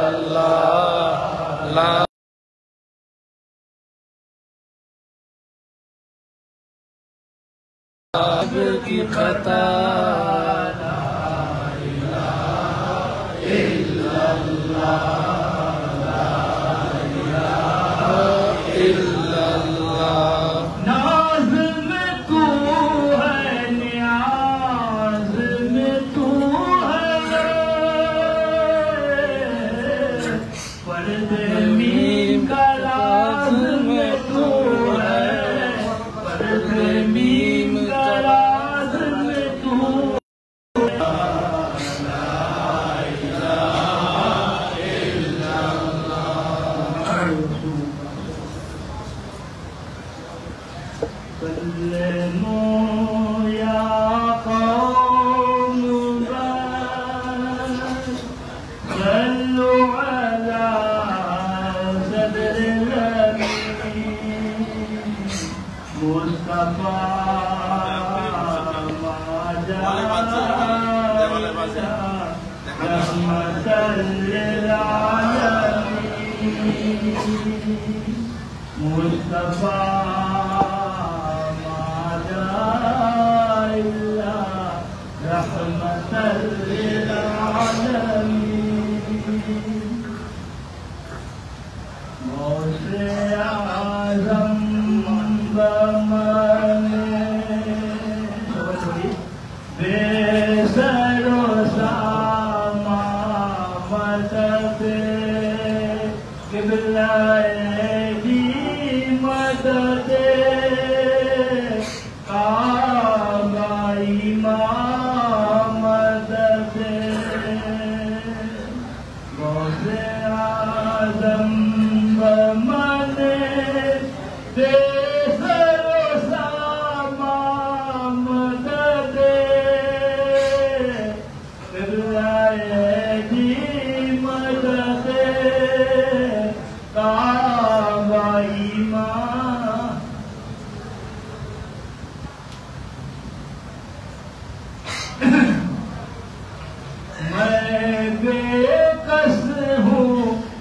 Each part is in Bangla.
اللہ اب کی خطا لا الہ الا اللہ لا الہ الا اللہ ناز میں تو ہے نیاز میں تو ہے فرد میم کا راز میں تو ہے فرد میم کا راز میں تو سلموا یا قوم صلوا علی صدر الامین مصطفیٰ ما جاء رحمۃ للعالمین مصطفیٰ رحمت للعالمین غوث اعظم بمانے بے سر و سامامت پہ قبلہ دی مدد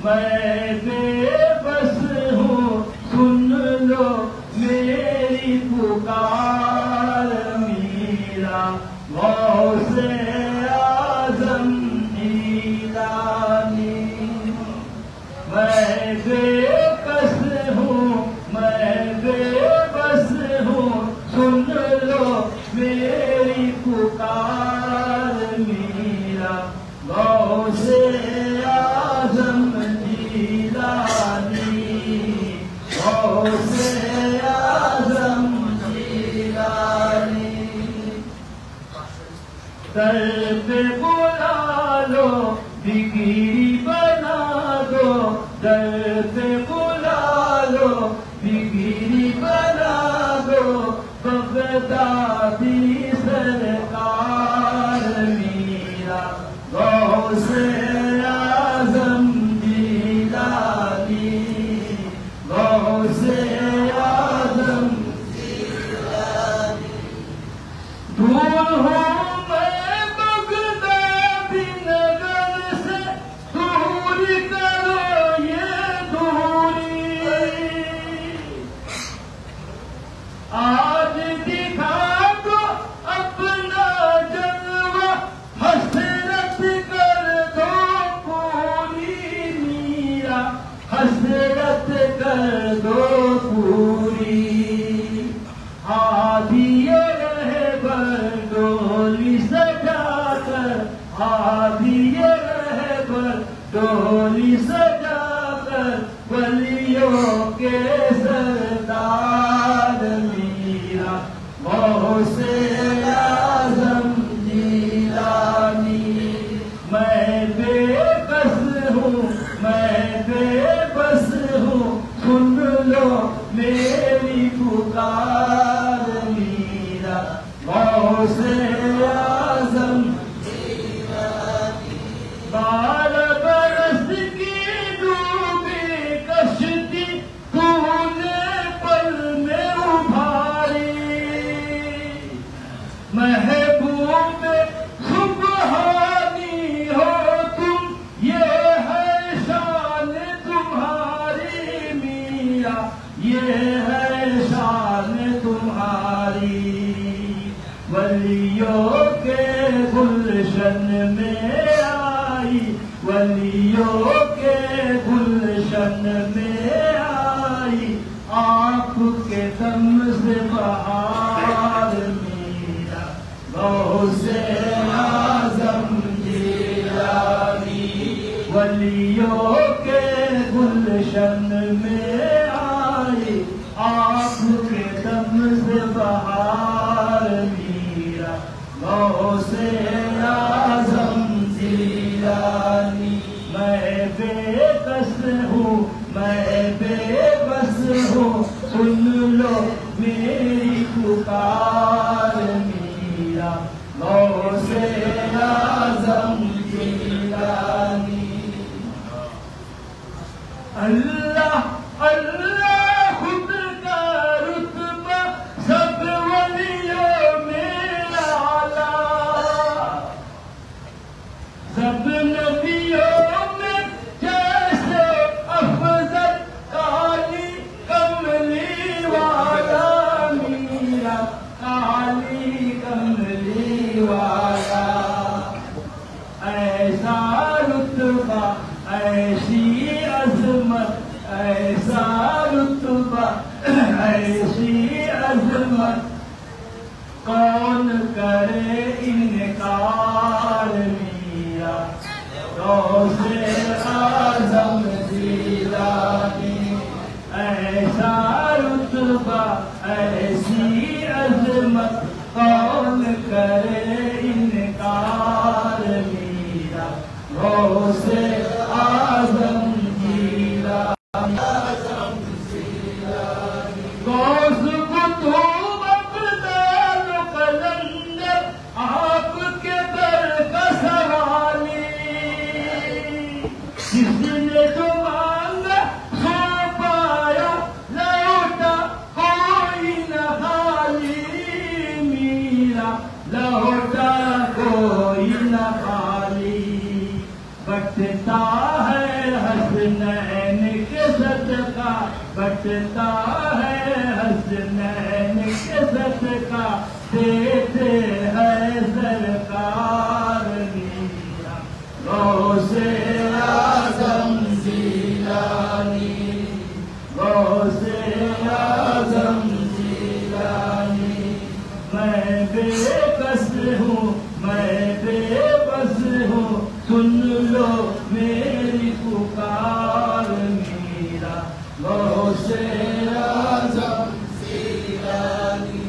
میں بے بس ہوں سن لو میری پکار میرا غوث اعظم جیلانی میں بے بس ہوں میں بے بس ہوں سن لو میری پکار میرا غوث اعظم غوث اعظم جیلانی در پہ بلا لو بگیری بنا دو در پہ بلا لو بگیری بنا دو بغدادی سرکار میرا غوث اعظم جیلانی غوث اعظم جیلانی دور ہوں میں بغدادی نگر سے دور کرو یہ دوری آج دکھا دو اپنا جلوہ حسرت کر دو پوری میرا حسرت کر دو پوری ہادی رہبر ڈولی سجا کر ہادی رہبر ڈولی سجا کر ولیوں کے سردار میرا غوث اعظم جیلانی میں بے بس ہوں میں بے بس ہوں سن لو میری پکار میرا غوث اعظم جیلانی 12 برس کی ڈوبی کشتی تو نے ہے شان تمہاری، ولیوں کے گلشن میں آئی، ولیوں کے گلشن میں آئی، آپ کے دم سے بہار میرا غوث اعظم جیلانی، ولیوں کے گلشن میں آئی، آپ کے دم سے بہار میرا غوث اعظم جیلانی۔ میں بے کس ہوں، میں بے بس ہوں، سن لو میری پکار میرا غوث اعظم جیلانی۔ اللہ اللہ خود کا رتبہ سب ولیوں میں اعلیٰ، سب نبیوں میں جیسے افضل، کالی کملی والا میرا کالی کملی والا، ایسا رتبہ ایسی عظمت، ایسا رتبہ ایسی عظمت، کون کرے انکار میرا غوث اعظم جیلانی۔ ایسا رتبہ ایسی عظمت، کون کرے انکار میرا غوث اعظم جیلانی۔ غوث قطب ابدال قلندر، آپ کے در کا سوالی، جس نے جو مانگا سو پایا، لوٹا کوئی نہ خالی میرا، لوٹا کوئی نہ خالی، بٹتا ہے حسنین کے صدقہ، بٹتا ہے حسنین کے صدقہ، دیتے ہے سرکار میرا غوث اعظم جیلانی، غوث اعظم جیلانی۔ میں بے کس ہوں، میں بے بس ہوں، سن لو میری پکار میرا غوث اعظم جیلانی۔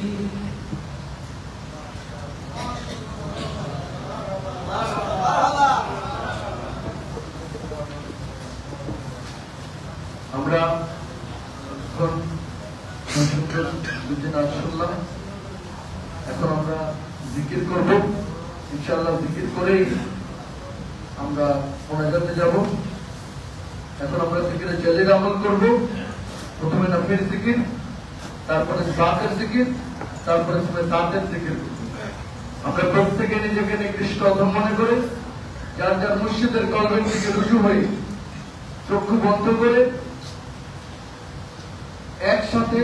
আমরা এখন আসলাম, এখন আমরা জিকির করব, ইনশাআল্লাহ জিকির করেই আমরা মোনাজাতে যাব। এখন আমরা জিকিরে জালির আমল করব, প্রথমে নফিল জিকির, তারপরে সাতের জিকির, তারপরে সাতের জিকির। আমরা প্রত্যেকে নিজেকে নিকৃষ্ট অধম মনে করে যার যার মুর্শিদের কলবের দিকে রুজু হয়ে চক্ষু বন্ধ করে একসাথে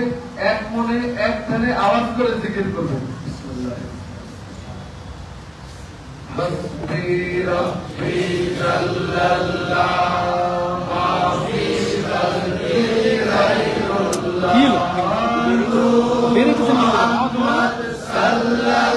এক মনে এক ধ্যানে আওয়াজ করে জিকির করবেন। বিসমিল্লাহ। রব্বি রব্বি জাল্লাল্লাহ মা ফি কলবি গায়রুল্লাহ মুহাম্মদ সাল্লাল্লাহু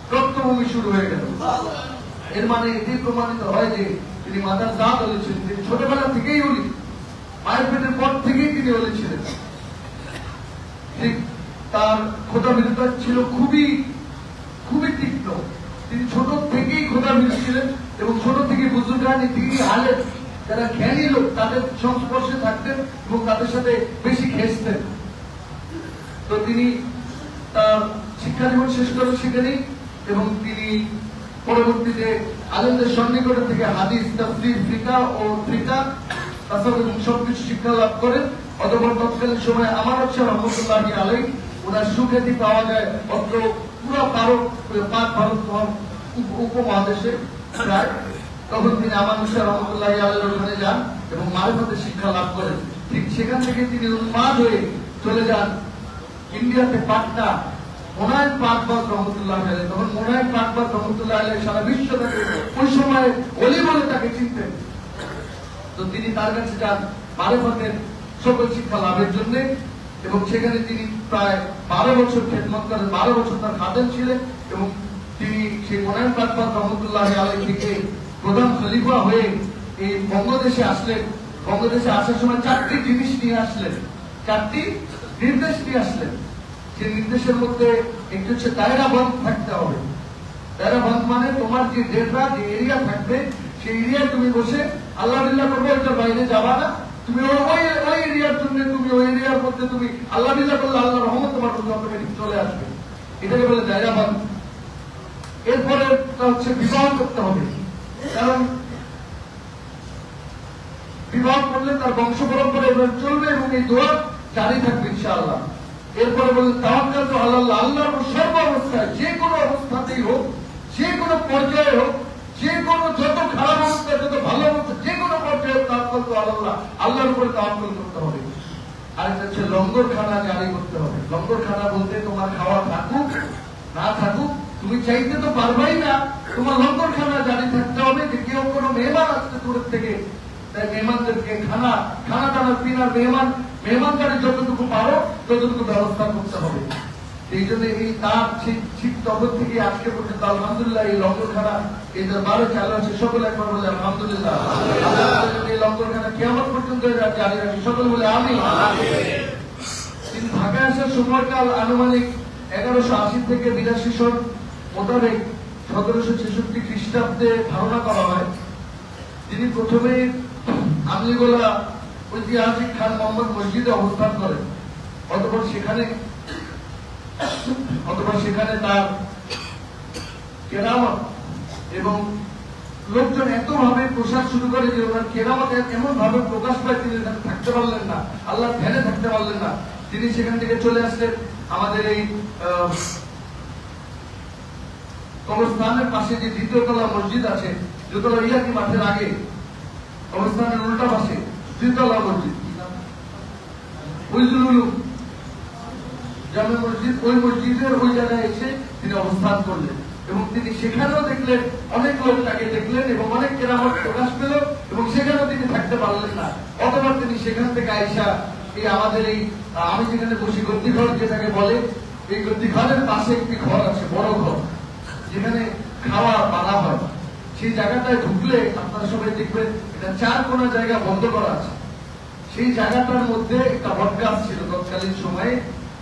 যুদ্ধভূমি শুরু হয়ে গেল। এর মানে এটি প্রমাণিত হয় যে তিনি মাদার জাত ওলি ছিলেন, তিনি ছোটবেলা থেকেই ওলি, মায়ের পেটের পর থেকেই তিনি ওলি ছিলেন। ঠিক তার খোদা বিরোধী ছিল খুবই খুবই তীক্ষ্ণ। তিনি ছোট থেকেই খোদা বিরোধী ছিলেন এবং ছোট থেকে বুজুর্গানি তিনি আলেম, যারা জ্ঞানী লোক তাদের সংস্পর্শে থাকতেন এবং তাদের সাথে বেশি ঘেঁষতেন। তো তিনি তার শিক্ষা জীবন শেষ করেন সেখানেই এবং তিনি পরবর্তীতে আলেমদের সন্নিকট থেকে হাদিস, তাফসীর, ফিকহ ও তরিকাত, তাসাউফ সবকিছু শিক্ষা লাভ করেন। অতঃপর তৎকালীন সময় আমানত শাহ রহমতুল্লাহি আলাইহি ওনার সুখ্যাতি পাওয়া যায় অত্র পুরো পাক ভারত উপমহাদেশে প্রায়। তখন তিনি আমানত শাহ রহমতুল্লাহি আলাইহির ওখানে যান এবং মারিফতের শিক্ষা লাভ করেন। ঠিক সেখান থেকে তিনি উন্মাদ হয়ে চলে যান ইন্ডিয়াতে পাটনা, মোনায়েম পাকবাদ রহমতুল্লাহ আলাইহি। তখন মোনায়েম পাকবাদ রহমতুল্লাহ আলাইহি সারা বিশ্ব তাকে ওই সময় ওলি বলে তাকে চিনতেন। তো তিনি তার কাছে যান মারিফতের সকল শিক্ষা লাভের জন্য এবং সেখানে তিনি প্রায় 12 বছর খেদমত করেন, 12 বছর তার খাদেম ছিলেন এবং তিনি সেই মোনায়েম পাকবাদ রহমতুল্লাহ আলাইহি থেকে প্রধান খলিফা হয়ে এই বঙ্গদেশে আসলেন। বঙ্গদেশে আসার সময় 4টি জিনিস নিয়ে আসলেন, 4টি নির্দেশ নিয়ে আসলেন। যে নির্দেশের মধ্যে একটি হচ্ছে দায়রা বন্ধ থাকতে হবে। দায়রা বন্ধ মানে তোমার যে ডেটা, যে এরিয়া থাকবে সেই এরিয়ায় তুমি বসে আল্লাহ বিল্লাহ করবে, ওইটার বাইরে যাবা না। তুমি ওই এরিয়ার জন্য তুমি ওই এরিয়ার মধ্যে তুমি আল্লাহ বিল্লাহ করলে আল্লাহ রহমত তোমার মধ্যে অটোমেটিক চলে আসবে, এটাকে বলে দায়রা বন্ধ। এরপরে হচ্ছে বিবাহ করতে হবে, কারণ বিবাহ করলে তার বংশ পরম্পরা এবার চলবে এবং এই দোয়া জারি থাকবে ইনশাআল্লাহ। এরপরে বললেন তাওয়াক্কাল তো আল্লাহ, আল্লাহর উপর সর্ব অবস্থায়, যে কোনো অবস্থাতেই হোক, যে কোনো পর্যায়ে হোক, যে কোনো যত খারাপ অবস্থা, যত ভালো অবস্থা, যে কোনো পর্যায়ে তাওয়াক্কাল তো আল্লাহ, আল্লাহর উপরে তাওয়াক্কাল করতে হবে। আরেকটা হচ্ছে লঙ্গরখানা জারি করতে হবে। লঙ্গরখানা বলতে তোমার খাওয়া থাকুক না থাকুক, তুমি চাইতে তো পারবাই না, তোমার লঙ্গরখানা জারি থাকতে হবে যে কেউ কোনো মেহমান আসতে দূরের থেকে, তাই মেহমানদেরকে খানা টানা পিনার মেহমানদারি যতটুকু পারো ততটুকু ব্যবস্থা করতে হবে। এই জন্য এই তার ঠিক তখন থেকে আজকে পর্যন্ত আলহামদুলিল্লাহ এই লঙ্গরখানা এই দরবারে চালু আছে। সকলে একবার বলে আলহামদুলিল্লাহ। এই লঙ্গরখানা কিয়ামত পর্যন্ত জারি রাখি, সকলে বলে আমিন। তিনি ঢাকায় আসার সময়কাল আনুমানিক 1180 থেকে 82 সন মোতাবেক 1766 খ্রিস্টাব্দে ধারণা করা হয়। তিনি প্রথমে আমলিগোলা ঐতিহাসিক খান মোহাম্মদ মসজিদে অবস্থান করেন। অতঃপর সেখানে তার কেরামত এবং লোকজন এত ভাবে প্রসার শুরু করে যে ওনার কেরামত এমন ভাবে প্রকাশ পায় তিনি থাকতে পারলেন না, আল্লাহর ধ্যানে থাকতে পারলেন না। তিনি সেখান থেকে চলে আসলেন আমাদের এই কবরস্থানের পাশে যে দ্বিতীয় তলা মসজিদ আছে, দোতলা ইয়াকি মাঠের আগে কবরস্থানের উল্টা পাশে দ্বিতলা মসজিদ ফয়জুল উলুম জামে মসজিদ, ওই মসজিদের ওই জায়গায় এসে তিনি অবস্থান করলেন এবং তিনি সেখানেও দেখলেন অনেক লোক তাকে দেখলেন এবং অনেক কেরামত প্রকাশ পেল এবং সেখানেও তিনি থাকতে পারলেন না। অতবার তিনি সেখান থেকে আইসা এই আমাদের এই আমি যেখানে বসি গদ্দিঘর যেটাকে বলে, এই গদ্দিঘরের পাশে একটি ঘর আছে, বড় ঘর, যেখানে খাওয়া বানা হয়। সেই জায়গাটায় ঢুকলে আপনারা সবাই দেখবেন এটা 4 কোণা জায়গা বন্ধ করা আছে। সেই জায়গাটার মধ্যে একটা বটগাছ ছিল তৎকালীন সময়ে।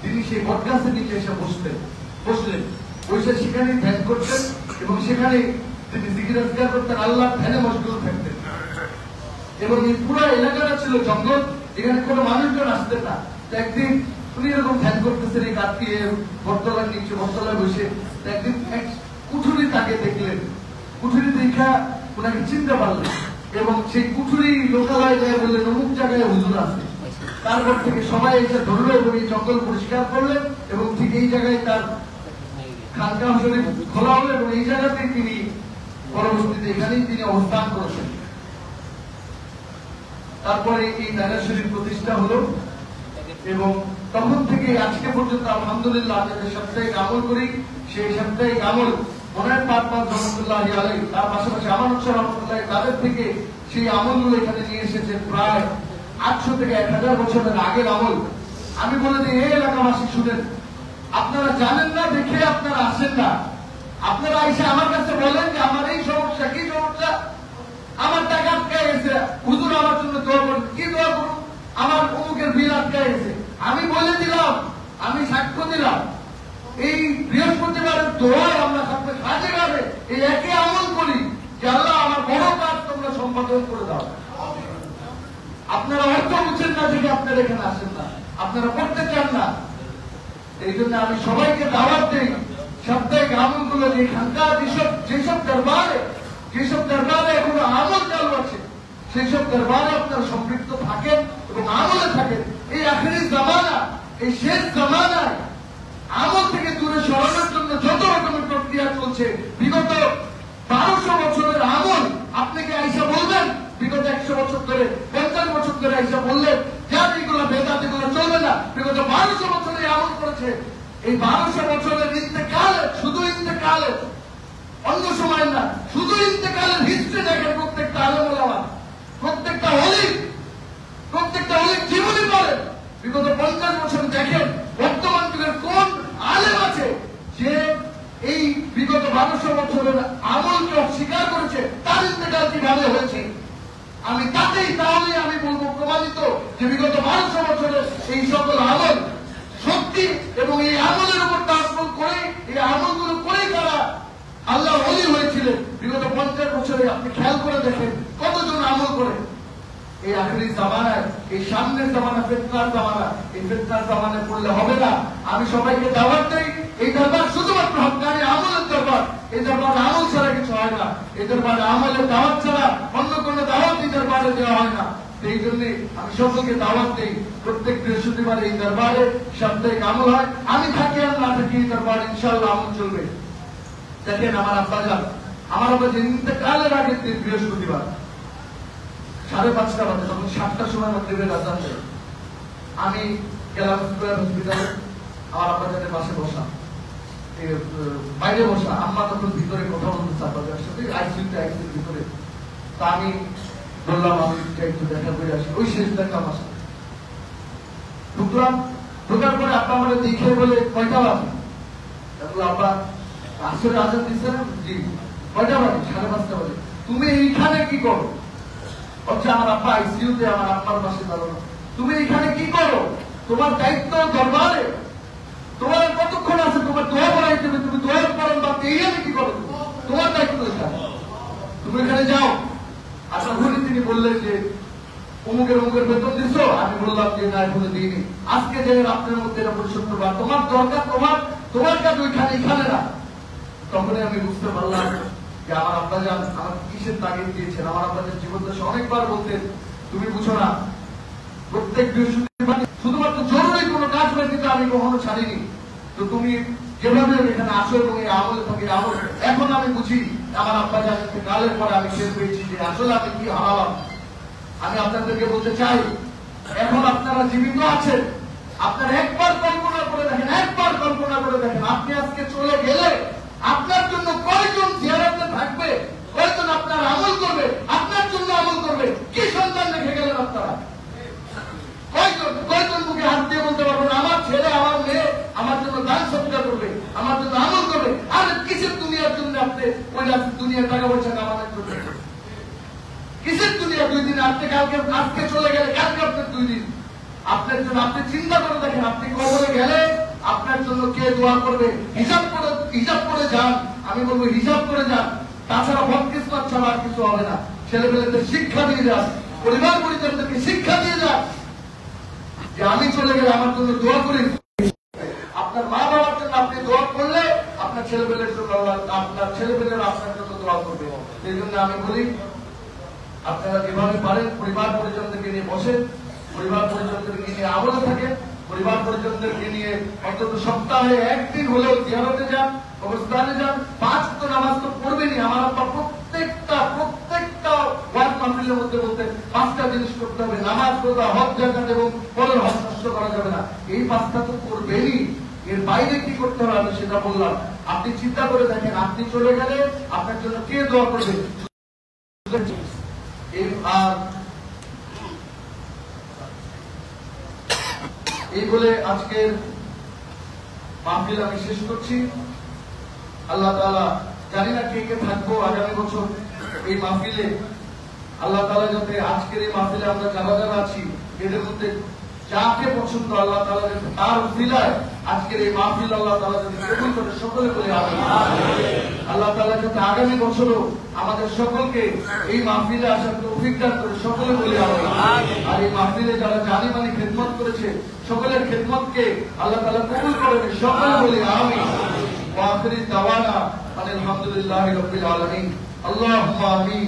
তিনি সেই বটগাছের নিচে এসে বসলেন, বসে সেখানে ধ্যান করতেন এবং সেখানে তিনি জিকির আজকার করতেন, আল্লাহ ধ্যানে মশগুল থাকতেন। এবং এই পুরো এলাকাটা ছিল জঙ্গল, এখানে কোনো মানুষজন আসতেন না। একদিন উনি এরকম ধ্যান করতেছেন এই কাটিয়ে বটতলার নিচে, বটতলায় বসে। একদিন এক কুঠুরি তাকে দেখলেন, কুঠুরি দেখা ওনাকে চিনতে পারলেন এবং সেই কুঠুরি লোকালয় যায় বললেন অমুক জায়গায় হুজুর আছে। তারপর থেকে সবাই এসে ধরলো এবং এই জঙ্গল পরিষ্কার করলেন এবং ঠিক এই জায়গায় তার খানকাহ শরীফ খোলা হলো এবং এই জায়গাতেই তিনি পরবর্তীতে এখানেই তিনি অবস্থান করেছেন। তারপরে এই দায়রা শরীফ প্রতিষ্ঠা হলো এবং তখন থেকে আজকে পর্যন্ত আলহামদুলিল্লাহ আমরা যে সাপ্তাহিক আমল করি, সেই সাপ্তাহিক আমল মোনায়েম পাকবাদ রহমতুল্লাহি আলাইহি, তার পাশাপাশি আমানত শাহ রহমতুল্লাহ তাদের থেকে সেই আমলগুলো এখানে নিয়ে এসেছে প্রায় 800 থেকে 1000 বছরের আগের আমল। আমি বলে দিই এই এলাকাবাসী শুনেন, আপনারা জানেন না দেখে আপনারা আসেন না, আপনারা এসে আমার কাছে বলেন যে আমার এই সমস্যা, কি সমস্যা, আমার টাকা আটকে গেছে, হুজুর আমার জন্য দোয়া করুন। কি দোয়া করুন? আমার অমুকের বিল আটকে গেছে। আমি বলে দিলাম, আমি সাক্ষ্য দিলাম, এই বৃহস্পতিবারের দোয়ায় আমরা সবকে কাজে যাবে এই একে আমল করি যে আল্লাহ আমার বড় কাজ তোমরা সম্পাদন করে দাও। আপনারা অর্থ বুঝছেন না দেখে আপনারা এখানে আসেন না, আপনারা করতে চান না। এই জন্য আমি সবাইকে দাওয়াত দিই, সাপ্তাহিক আমলগুলো যে এখানকার যেসব দরবারে এখনো আমল চালু আছে, সেই সব দরবারে আপনারা সম্পৃক্ত থাকেন এবং আমলে থাকেন। এই আখেরি জামানা, এই শেষ জামানায় আমল থেকে দূরে সরানোর জন্য যত রকমের প্রক্রিয়া চলছে, বিগত 1200 বছরের আমল আপনাকে আইসা বলবেন, বিগত 100 বছর ধরে 50 বছর ধরে আইসা বললেন যার এগুলো বেদাত, এগুলো চলবে না। বিগত 1200 বছরে আমল করেছে। এই 1200 বছরের ইন্তেকালে, শুধু ইন্তেকালে, অন্য সময় না, শুধু ইন্তেকালের হিস্ট্রি দেখেন প্রত্যেকটা আলেম ওলামা, প্রত্যেকটা অলিক জীবনী বলেন। বিগত 50 বছর দেখেন বর্তমান যুগের কোন আলেম আছে যে এই বিগত 1200 বছরের আমলকে অস্বীকার করেছে, তার ইন্তেকাল কিভাবে হয়েছে। আমি তাহলে আমি বলবো প্রমাণিত যে বিগত 1200 বছরের এই সকল আমল সত্যি, এবং এই আমলের উপর তাৎপর করে, এই আমলগুলো করে তারা আল্লাহ ওলি হয়েছিলেন। বিগত 50 বছরে আপনি খেয়াল করে দেখেন কতজন আমল করে। এই আখেরি জামানায়, এই সামনের জামানা ফিতনার জামানা, এই ফিতনার জামানায় পড়লে হবে না। আমি সবাইকে দাওয়াত দেই, এই দরবার শুধুমাত্র হক্কানি আমলের দরবার। এই দরবারে আমল ছাড়া কিছু হয় না। এই দরবারে আমলের দাওয়াত ছাড়া অন্য কোনো দাওয়াত এই দরবারে দেওয়া হয় না। এই জন্য আমি সকলকে দাওয়াত দিই, প্রত্যেক বৃহস্পতিবার এই দরবারে সাপ্তাহিক আমল হয়। আমি থাকি আর না থাকি, এই দরবারে ইনশাআল্লাহ আমল চলবে। দেখেন আমার আব্বা যে ইন্তেকালের আগের দিন বৃহস্পতিবার 5:30 বাজে, তখন 7টার সময় মাগরিবের আযান দেয়। আমি গেলাম হসপিটালে, আমার আব্বা যাদের পাশে বসা, বাইরে বসা, আম্মা তখন ভিতরে কথা বলতে আব্বাদের সাথে আইসিইউর ভিতরে। তা আমি বললাম আমি একটু দেখা করে আসি, ওই শেষ দেখা আমার সাথে ঢুকলাম। ঢোকার পরে আব্বা আমাকে দেখে বলে কয়টা বাজে? আব্বা আসলে আজান দিচ্ছে না? জি। কয়টা বাজে? 5:30 বাজে। তুমি এইখানে কি করো? হচ্ছে আমার আব্বা আইসিইউতে, আমার আব্বার পাশে দাঁড়ানো। তুমি এইখানে কি করো? তোমার দায়িত্ব দরবারে, তোমার কতক্ষণ আছে? তোমার দোয়া পড়াইতে হবে, তুমি দোয়া পড়ান বা এইখানে কি করো? তোমার দায়িত্ব এটা, তুমি এখানে যাও। আচ্ছা, তিনি বললেন যে অমুকের বেতন দিচ্ছ? আমি বললাম যে না, এখনো দিইনি। আজকে যে আপনার মধ্যে এটা পরিশোধ করবা, তোমার দরকার, তোমার কাজ ওইখানে, এখানে না। তখনই আমি বুঝতে পারলাম যে আমার আব্বাজান আমার কিসের তাগিদ দিয়েছেন। আমার আব্বাজান জীবদ্দশা অনেকবার বলতেন, তুমি বুঝো না, প্রত্যেক বৃহস্পতিবার শুধুমাত্র জরুরি কোনো কাজ হয়ে কিন্তু আমি কখনো ছাড়িনি। তো তুমি যেভাবে এখানে আসো এবং এই আমলে থাকি, আমল এখন আমি বুঝি। আমার আব্বাজান কালের পরে আমি শেষ পেয়েছি যে আসলে আমি কি হারালাম। আমি আপনাদেরকে বলতে চাই, এখন আপনারা জীবিত আছেন, আপনারা একবার কল্পনা করে দেখেন, আপনি আজকে চলে গেলে আপনার জন্য কয়জন জিয়ারতে থাকবে, কয়জন আপনার আমল করবে, আপনার জন্য আমল করবে। কি সন্তান রেখে গেলেন আপনারা? কয়জন মুখে হাত দিয়ে বলতে পারবেন আমার ছেলে, আমার মেয়ে আমার জন্য দান সৎকার করবে, আমার জন্য আমল করবে? আর কিসের দুনিয়ার জন্য আপনি ওই দুনিয়ার টাকা পয়সা কামানোর জন্য? কিসের দুনিয়া? 2 দিন আপনি আজকে চলে গেলে কালকে আপনার 2 দিন। আপনার জন্য আপনি চিন্তা করে দেখেন, আপনি কবরে গেলে আপনার জন্য কে দোয়া করবে? হিসাব করে যান। আমি বলবো হিসাব করে যান, তাছাড়া বদকিসমত ছাড়া আর কিছু হবে না। ছেলেমেয়েদের শিক্ষা দিয়ে যান, পরিবার পরিজনদেরকে শিক্ষা দিয়ে যান যে আমি চলে গেলে আমার জন্য দোয়া করি। আপনার মা বাবার জন্য আপনি দোয়া করলে আপনার ছেলেমেয়েদের জন্য, আপনার ছেলেমেয়েরা আপনার জন্য দোয়া করবে। সেই জন্য আমি বলি, আপনারা যেভাবে পারেন পরিবার পরিজনদেরকে নিয়ে বসেন, পরিবার পরিজনদেরকে নিয়ে আমলে থাকেন, পরিবার পরিজনদেরকে নিয়ে অন্তত সপ্তাহে একদিন হলেও জিয়ারতে যান, কবরস্থানে যান। 5 ওয়াক্ত নামাজ তো পড়বেনই। আমার আব্বা প্রত্যেকটা ওয়াজ মাহফিলের মধ্যে বলতে 5টা জিনিস করতে হবে: নামাজ, রোজা, হজ, যাকাত এবং পরের হক নষ্ট করা যাবে না। এই 5টা তো করবেনই, এর বাইরে কি করতে হবে আমি সেটা বললাম। আপনি চিন্তা করে দেখেন, আপনি চলে গেলে আপনার জন্য কে দোয়া করবে? এই বলে আজকের মাহফিল আমি শেষ করছি। আল্লাহ তাআলা জানি না কে কে থাকবো আগামী বছর এই মাহফিলে। আল্লাহ তাআলা যাতে আজকের এই মাহফিলে আমরা যারা যারা আছি এদের মধ্যে যাকে পছন্দ আল্লাহ তাআলা যাতে তার উসিলায় আজকের এই মাহফিল আল্লাহ তাআলা যাতে কবুল করে সকলে বলে আমিন। আল্লাহ তাআলা যাতে আগামী বছরও আমাদের সকলকে এই মাহফিলে আসার তৌফিক দান করে সকলে বলে আমিন। আর এই মাহফিলে যারা জানি মানি খেদমত করেছে সকলের খেদমতকে আল্লাহ তাআলা কবুল করে সকলে বলে আমিন। ওয়া আখিরি দাওয়ানা আলহামদুলিল্লাহি রাব্বিল আলামিন। আল্লাহুম্মা আমিন।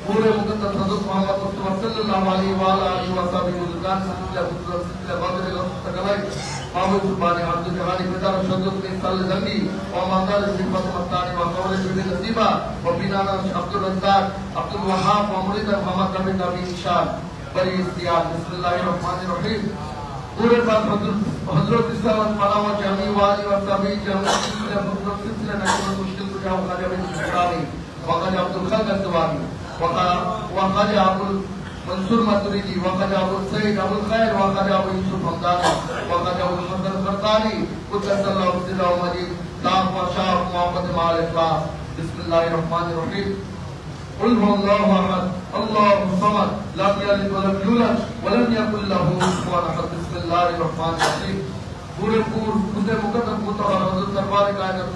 पूरे मुकद्दस हज़रत मोहम्मद मुस्तफा सल्लल्लाहु अलैहि व आलिहि व सल्लम बुजुर्गान सिलसिला बुजुर्ग सिलसिला बादल तकलाई बाबू सुभान अब्दुल जहानी पितार शद्दत में साल जंगी व मंदर सिफत मस्तानी व कौल बिन नसीबा व बिनाना अब्दुल रज़ाक अब्दुल वहाब व मुरीद मोहम्मद नबी नबी इंशाअल्लाह बड़ी इस्तियार बिस्मिल्लाहिर रहमानिर रहीम। पूरे बात हजरत इस्लाम फलावा जामी वाली व सभी जामी सिलसिला बुजुर्ग सिलसिला नकल मुश्किल को जाओ खाजा बिन सुरानी व खाजा अब्दुल खालिक दवानी وخاجہ ابو منصور ماتریدی وخاجہ ابو سعید ابو الخیر وخاجہ ابو یوسف حمدانی وخاجہ ابو حسن فرقانی قدس اللہ عبداللہ مجید دام و شاہ محمد مال اخلاص بسم اللہ الرحمن الرحیم قل هو اللہ احد اللہ الصمد لم یلد ولم یولد ولم یکن له کفوا احد بسم اللہ الرحمن الرحیم۔ پورے خود مقدس مطہر حضرت سرکار کائنات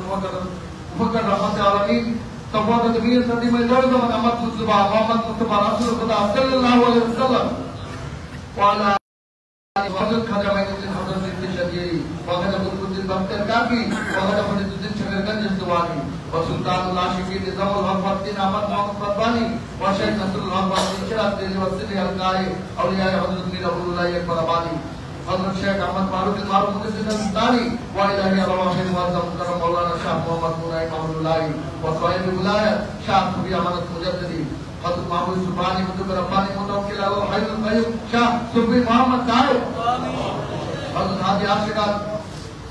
مفکر رحمت عالمین تفوت تبیر صدی میں درد من احمد مصطفیٰ محمد مصطفیٰ رسول خدا صلی اللہ علیہ وسلم وعلا حضرت خواجہ معین الدین حضرت سید شریعی وخواجہ قطب الدین بختیار کاکی وخواجہ فرید الدین شکرگنج استوانی وسلطان العاشقین نظام الحق فردین احمد محمد ربانی وشیخ نصر الحق فردین شرط دلی وسلی حلقائی اولیاء حضرت میر ابو اللہ اکبر آبانی حضرت شیخ احمد معروف المعروف مقدس الانصاری والہی ارواح المعظم کرم مولانا شاہ محمد نورائی محمد اللہ وصائب ولایت شاہ صوفی امانت مجددی حضرت محمود سبحانی مطلب ربانی متوکل علی الحی القیوم شاہ صوفی محمد صاحب حضرت حاجی عاشقان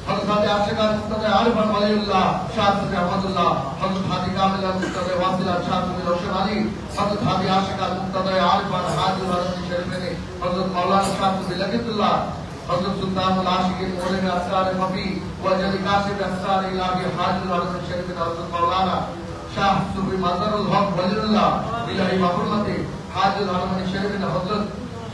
مقتدی عارفان ولی اللہ شاہ صوفی احمد اللہ حضرت حاجی کامل مقتدی واصلہ شاہ صوفی روشن علی حضرت حاجی عاشقان مقتدی عارفان حاجی الحرم شریفین حضرت مولانا شاہ صوفی لگت اللہ حضرت سلطان العاشقین مولین اسرار مفی وجلی قاسم اسرار الہی حاجی الحرم شریفین حضرت مولانا شاہ صوفی مظہر الحق ولی اللہ الہی بحرمت حاجی الحرم شریفین حضرت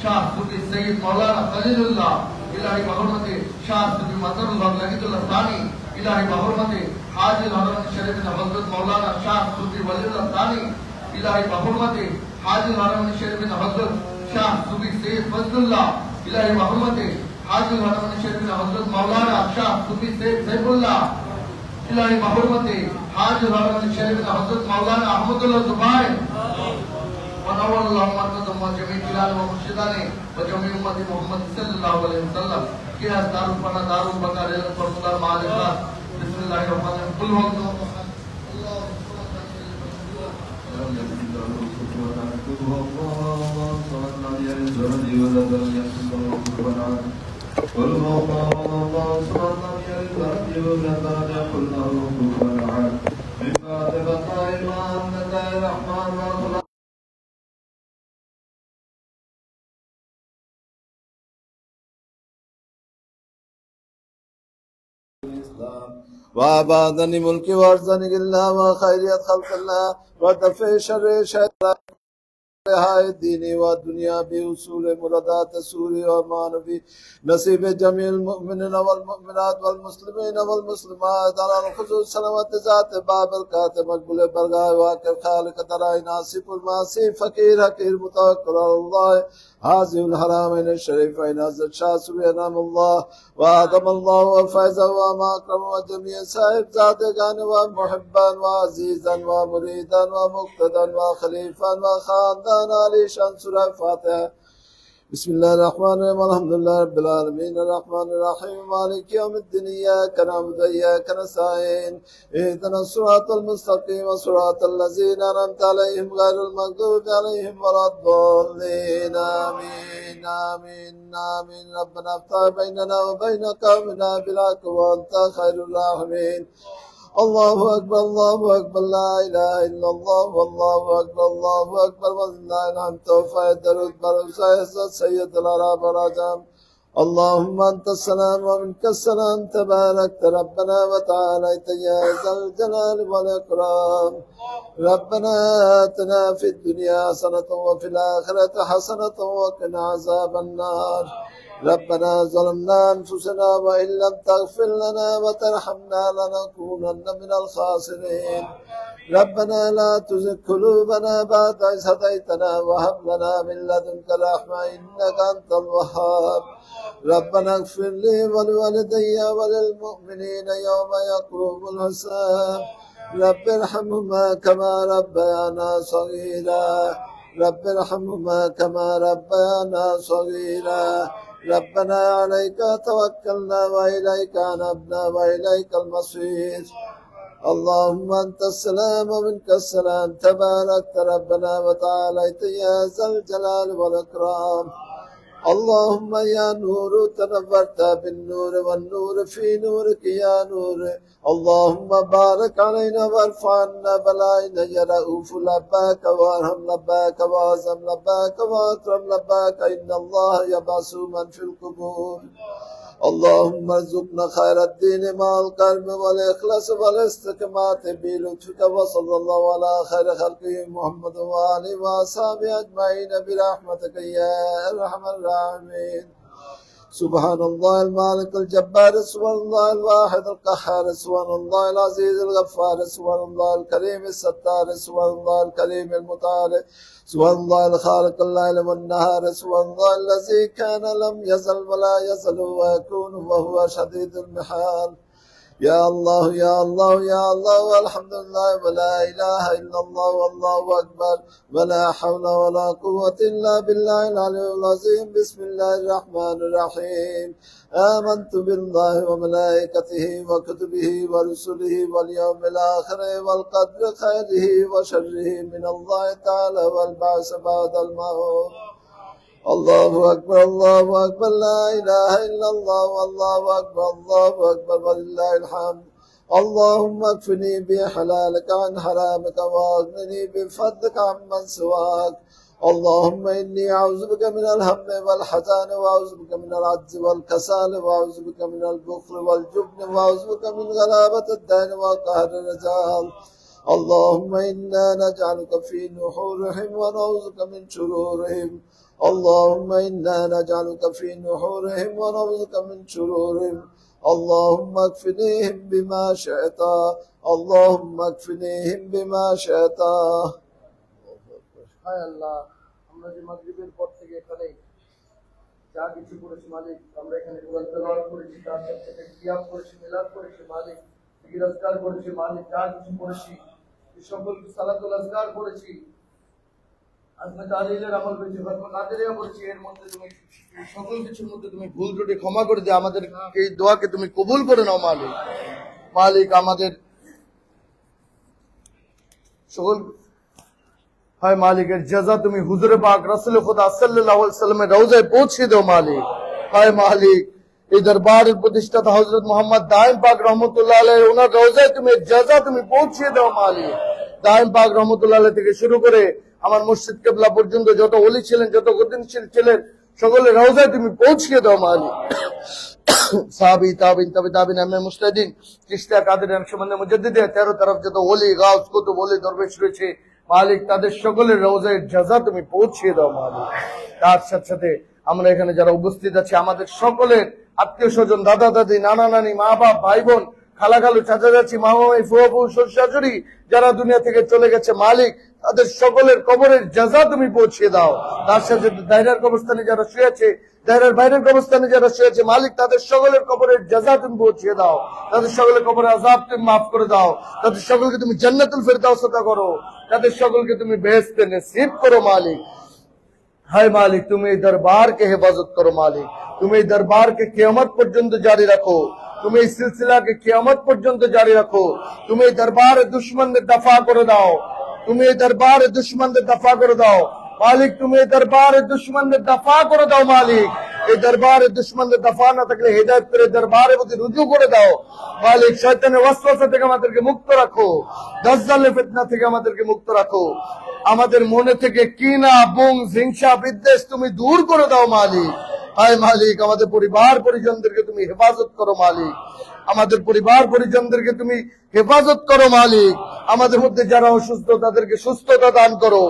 شاہ صوفی سید مولانا خلیل اللہ الہی بحرمت شاہ صوفی مظہر الحق لگت اللہ ثانی الہی بحرمت حاجی الحرم شریفین حضرت مولانا شاہ صوفی ولی اللہ ثانی الہی بحرمت حاجی الحرم شریفین حضرت شاہ صوفی سید فضل اللہ الہی بحرمت حاجی الحرم شریفین حضرت مولانا شاہ صوفی سید سیف اللہ الہی بحرمت حاجی الحرم شریفین حضرت مولانا احمد اللہ زبائر ونور اللہ مرکزم و جمیع جلال و مرشدان و جمیع امت محمد صلی اللہ علیہ وسلم کی از دار الفنا دار البقا ریلت فرمولہ مال اخلاص بسم اللہ الرحمن الرحیم قل هو وعبادني ملكي وارزقني الله وخيرية خلق الله ودفع شر شيطان رہائی دینی و دنیا بحصول مرادات سوری اور معنوی نصیب جمیع المؤمنین والمؤمنات والمسلمین والمسلمات على الخصوص سلامت ذات باب الکاتب مقبول برگاہ واقف خالق ترائی ناصف المعصی فقیر حقیر متوکل اللہ حاضر الحرامین الشریفین حضرت شاہ سبحان اللہ وآدم اللہ وفیضا وماکرم وجمیع صاحب ذات گان ومحبان وعزیزا ومریدا ومقتدا وخلیفا وخاندان علی شان سورہ فاتحہ بسم اللہ الرحمن الرحیم الحمدللہ رب العالمین الرحمن الرحیم مالک یوم الدین ایاک نعبد و ایاک نستعین اهدنا الصراط المستقیم صراط الذین انعمت علیہم غیر المغضوب علیہم ولا الضالین آمین آمین آمین ربنا افتح بیننا و بین قومنا بالحق وانت خیر الراحمین اللہ اکبر لا الہ الا اللہ واللہ اکبر وللہ الحمد توفیق درود بر عزت سید العرب العجم اللهم أنت السلام ومنك السلام تباركت ربنا وتعاليت يا ذا الجلال والإكرام ربنا آتنا في الدنيا حسنة وفي الآخرة حسنة وقنا عذاب النار ربنا ظلمنا أنفسنا وإن لم تغفر لنا وترحمنا لنكونن من الخاسرين ربنا لا تزغ قلوبنا بعد إذ هديتنا وهب لنا من لدنك رحمة إنك أنت الوهاب ربنا اغفر لي ولوالدي وللمؤمنين يوم يقوم الحساب رب ارحمهما كما ربيانا صغيرا رب ارحمهما كما ربيانا صغيرا ربنا عليك توكلنا وإليك أنبنا وإليك المصير اللهم أنت السلام ومنك السلام تباركت ربنا وتعاليت يا ذا الجلال والإكرام اللهم يا نور تنورت بالنور والنور في نورك يا نور اللهم بارك علينا وارفع عنا بلائنا يا رؤوف لباك وارحم لباك واعظم لباك واكرم لباك إن الله يبعث من في القبور اللهم ارزقنا خير الدين مع القلب والإخلاص والاستقامة بلطفك وصلى الله على خير خلقه محمد وآله وأصحابه أجمعين برحمتك يا أرحم الراحمين سبحان الله المالك الجبار سبحان الله الواحد القهار سبحان الله العزيز الغفار سبحان الله الكريم الستار سبحان الله الكريم المتعال سبحان الله الخالق الليل والنهار سبحان الله الذي كان لم يزل ولا يزل ويكون وهو شديد المحال يا الله يا الله يا الله والحمد لله ولا إله إلا الله والله أكبر ولا حول ولا قوة إلا بالله العلي العظيم بسم الله الرحمن الرحيم آمنت بالله وملائكته وكتبه ورسله واليوم الآخر والقدر خيره وشره من الله تعالى والبعث بعد الموت الله أكبر الله أكبر لا إله إلا الله والله أكبر الله أكبر ولله الحمد اللهم اكفني بحلالك عن حرامك واغنني بفضلك عمن سواك اللهم إني أعوذ بك من الهم والحزن وأعوذ بك من العجز والكسال وأعوذ بك من البخل والجبن وأعوذ بك من غلابة الدين وقهر الرجال اللهم إنا نجعلك في نحورهم ونعوذ بك من شرورهم اللهم إنا نجعلك في نحورهم ونعوذ بك من شرورهم اللهم اكفنيهم بما شئت اللهم اكفنيهم بما شئت হায় আল্লাহ আমরা যে মাগরিবের পর থেকে এখানে যা কিছু করেছি মালিক আমরা এখানে কোরআন তেলাওয়াত করেছি তার সাথে কিয়াম করেছি মিলাদ করেছি মালিক জিকির আজকার করেছি মালিক যা কিছু করেছি সকল সালাতুল আজকার করেছি আজকে তাহলিলের আমল করেছি ফাতমা কাদেরিয়া করেছি এর মধ্যে তুমি সকল কিছুর মধ্যে তুমি ভুল ত্রুটি ক্ষমা করে দিয়ে আমাদের এই দোয়াকে তুমি কবুল করে নাও মালিক মালিক আমাদের সকল हाय मालिक जजा तुम्हें हुजूर पाक रसूल खुदा सल्लल्लाहु अलैहि वसल्लम रौज़े पहुंचे दो मालिक हाय मालिक এই দরবারের প্রতিষ্ঠাতা হযরত মোহাম্মদ দাইম পাক রহমাতুল্লাহ আলাইহি ওনার রওজায় তুমি জাযা তুমি পৌঁছে দাও মালিক দাইম পাক রহমাতুল্লাহ আলাইহি থেকে শুরু করে আমার মুর্শিদ কিবলা পর্যন্ত যত ওলি ছিলেন যত গতিশীল ছিলেন সকলের রওজায় তুমি পৌঁছে দাও মালিক সাহাবী তাবিন তাবিন আম্মে মুস্তাহিদিন চিশতিয়া কাদের নকশবন্দি মুজাদ্দিদ 13 तरफ যত ওলি গাউস কুতুব ওলি দরবেশ রয়েছে মালিক তাদের সকলের রওজায় জাযা তুমি পৌঁছে দাও মালিক তার সাথে সাথে আমরা এখানে যারা উপস্থিত আছি আমাদের সকলের আত্মীয় স্বজন দাদা দাদি নানা নানি মা বাপ ভাই বোন খালা খালু চাচা চাচি মামা মামি ফুয়া ফুফু শ্বশুর শাশুড়ি যারা দুনিয়া থেকে চলে গেছে মালিক তাদের সকলের কবরের জাযা তুমি পৌঁছে দাও তার সাথে দায়রার কবরস্থানে যারা শুয়ে আছে দায়রার বাইরের কবরস্থানে যারা শুয়ে আছে মালিক তাদের সকলের কবরের জাযা তুমি পৌঁছে দাও তাদের সকলের কবরের আযাব তুমি মাফ করে দাও তাদের সকলকে তুমি জান্নাতুল ফেরদাউস আতা করো তাদের সকলকে তুমি বেহেশতে নসিব করো মালিক हाय मालिक तुम এই दरबार के हिफाजत करो मालिक तुम এই दरबार के क़यामत পর্যন্ত জারি রাখো तुम এই सिलसिला के क़यामत পর্যন্ত জারি রাখো तुम এই दरबार दुश्मनদের দফা করে দাও तुम এই दरबार दुश्मनদের দফা করে দাও मालिक तुम এই दरबार दुश्मनদের দফা করে দাও मालिक এই दरबार दुश्मनদের দফা না থাকলে হেদায়েত করে দরবারের প্রতি রুজু করে দাও मालिक শয়তানের ওয়াসওয়াসা থেকে আমাদেরকে মুক্ত রাখো দাজ্জালের ফিতনা থেকে আমাদেরকে মুক্ত রাখো আমাদের মনে থেকে কিনা বুং হিংসা বিদ্বেষ তুমি দূর করে দাও মালিক হায় মালিক আমাদের পরিবার পরিজনদেরকে তুমি হেফাজত করো মালিক, আমাদের পরিবার পরিজনদেরকে তুমি হেফাজত করো মালিক। আমাদের মধ্যে যারা অসুস্থ তাদেরকে সুস্থতা দান করো,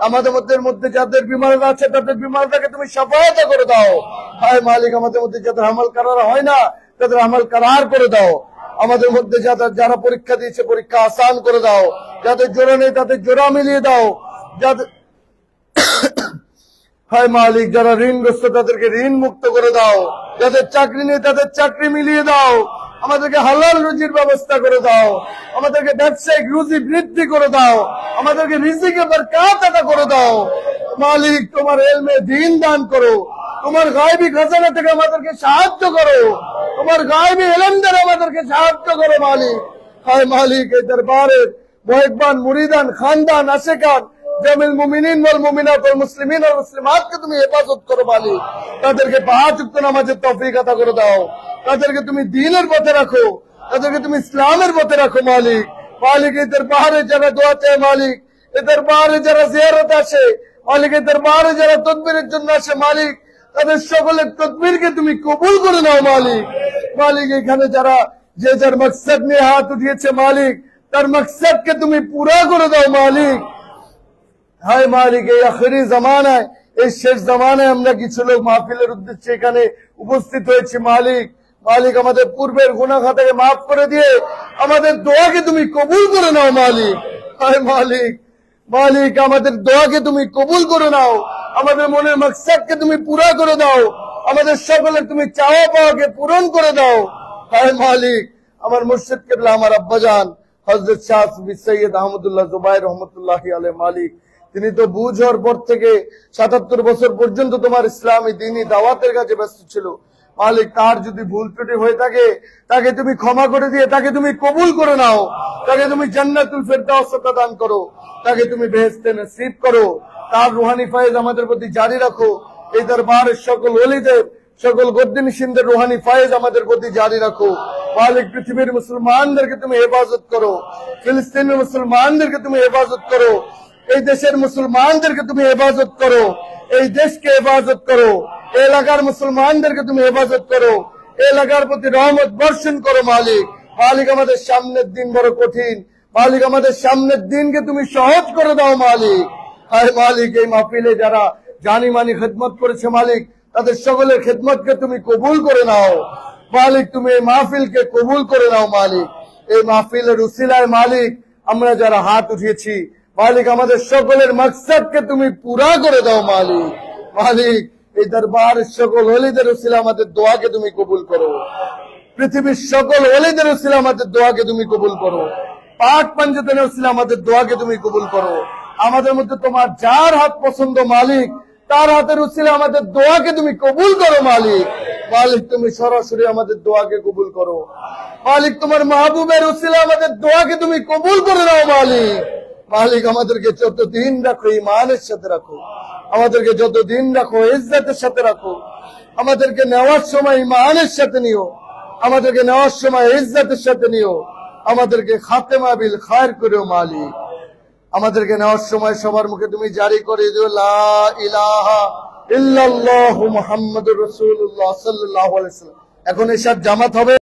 আমাদের মধ্যে যাদের বিমার আছে তাদের বিমারটাকে তুমি সাফায়াত করে দাও। হায় মালিক আমাদের মধ্যে যাদের আমল করার হয় না তাদের আমল করার করে দাও। আমাদের মধ্যে যারা পরীক্ষা দিয়েছে পরীক্ষা আসান করে দাও, যাদের জোড়া নেই তাদের জোড়া মিলিয়ে দাও, যাদের হায় মালিক যারা ঋণগ্রস্ত তাদেরকে ঋণ মুক্ত করে দাও, যাদের চাকরি নেই তাদের চাকরি মিলিয়ে দাও, আমাদেরকে হালাল রুজির ব্যবস্থা করে দাও, আমাদেরকে ব্যবসায়িক রুজি বৃদ্ধি করে দাও, আমাদেরকে রিজিকে বরকত আতা করে দাও। মালিক তোমার ইলমে দ্বীন দান করো, তোমার গায়বী খাজানা থেকে আমাদেরকে সাহায্য করো, তোমার গায়বী ইলম দ্বারা আমাদেরকে সাহায্য করো মালিক। হায় মালিক এই দরবারে মুহিব্বান মুরিদান খানদান আশিকান জামিল মুমিনিন ওয়াল মুমিনাত ওয়াল মুসলিমিন ওয়াল মুসলিমাতকে তুমি হেফাজত করো মালিক, তাদেরকে পাঁচ ওয়াক্ত নামাজের তৌফিক আতা করে দাও, তাদেরকে তুমি দ্বীনের পথে রাখো, তাদেরকে তুমি ইসলামের পথে রাখো মালিক। মালিক এই দরবারে যারা দোয়া চায় মালিক, এই দরবারে যারা জিয়ারত আসে মালিক, এই দরবারে যারা তদবিরের জন্য আসে মালিক, তাদের সকলের তদবিরকে তুমি কবুল করে নাও মালিক। মালিক এখানে যারা যে যার মকসদ নিয়ে হাত উঠিয়েছে মালিক, তার মকসদকে তুমি পুরা করে দাও মালিক। হায় মালিক এই আখেরি জামানায়, এই শেষ জামানায় আমরা কিছু লোক মাহফিলের উদ্দেশ্যে এখানে উপস্থিত হয়েছি মালিক। মালিক আমাদের পূর্বের গুনাহ খাতাকে মাফ করে দিয়ে আমাদের দোয়াকে তুমি কবুল করে নাও মালিক। হায় মালিক, মালিক আমাদের দোয়াকে তুমি কবুল করে নাও, আমাদের মনের মকসদকে তুমি পুরা করে দাও, আমাদের সকলের তুমি চাওয়া পাওয়াকে পূরণ করে দাও। হায় মালিক আমার মুর্শিদ কিবলা আমার আব্বাজান হযরত শাহ সৈয়দ আহমদুল্লাহ জুবাইর রহমতুল্লাহি আলাইহি মালিক, তিনি তো বুঝ হওয়ার পর থেকে ৭৭ বছর পর্যন্ত তোমার ইসলামী দ্বীনি দাওয়াতের কাছে ব্যস্ত ছিল মালিক। তার যদি ভুল ত্রুটি হয়ে থাকে তাকে তুমি ক্ষমা করে দিয়ে তাকে তুমি কবুল করে নাও, তাকে তুমি জান্নাতুল ফেরদাউস দান করো, তাকে তুমি বেহেশতে নসিব করো, তার রুহানি ফায়েজ আমাদের প্রতি জারি রাখো। এই দরবারের সকল ওলিদের সকল গদ্দিনশিনদের রুহানি ফায়েজ আমাদের প্রতি জারি রাখো মালিক। পৃথিবীর মুসলমানদেরকে তুমি হেফাজত করো, ফিলিস্তিনের মুসলমানদেরকে তুমি হেফাজত করো, এই দেশের মুসলমানদেরকে তুমি হেফাজত করো, এই দেশকে হেফাজত করো, এলাকার মুসলমানদেরকে তুমি হেফাজত করো, এলাকার প্রতি রহমত বর্ষণ করো মালিক। মালিক আমাদের সামনের দিন বড় কঠিন মালিক, আমাদের সামনের দিনকে তুমি সহজ করে দাও মালিক। হায় মালিক এই মাহফিলে যারা জানি মানি খেদমত করেছে মালিক, তাদের সকলের খেদমতকে তুমি কবুল করে নাও মালিক, তুমি এই মাহফিলকে কবুল করে নাও মালিক। এই মাহফিলের উসিলায় মালিক আমরা যারা হাত উঠিয়েছি মালিক, আমাদের সকলের মকসদকে তুমি পুরা করে দাও মালিক। মালিক এই দরবারের সকল ওলিদের উসিলা আমাদের দোয়াকে তুমি কবুল করো, পৃথিবীর সকল ওলিদের উসিলা আমাদের দোয়াকে তুমি কবুল করো, পাক পাঞ্জাতের উসিলা আমাদের দোয়াকে তুমি কবুল করো। আমাদের মধ্যে তোমার যার হাত পছন্দ মালিক, তার হাতের উসিলা আমাদের দোয়াকে তুমি কবুল করো মালিক। মালিক তুমি সরাসরি আমাদের দোয়াকে কবুল করো মালিক, তোমার মাহবুবের উসিলা আমাদের দোয়াকে তুমি কবুল করে নাও মালিক। মালিক আমাদেরকে যতদিন রাখো ঈমানের সাথে রাখো, আমাদেরকে যতদিন রাখো ইজ্জতের সাথে রাখো, আমাদেরকে নেওয়ার সময় ঈমানের সাথে নিও, আমাদেরকে নেওয়ার সময় ইজ্জতের সাথে নিও, আমাদেরকে খাতেমা বিল খায়র করো মালিক। আমাদেরকে নেওয়ার সময় সবার মুখে তুমি জারি করে দিও লা ইলাহা ইল্লাল্লাহু মুহাম্মাদুর রাসূলুল্লাহ সাল্লাল্লাহু আলাইহি ওয়াসাল্লাম। এখন এসব জামাত হবে।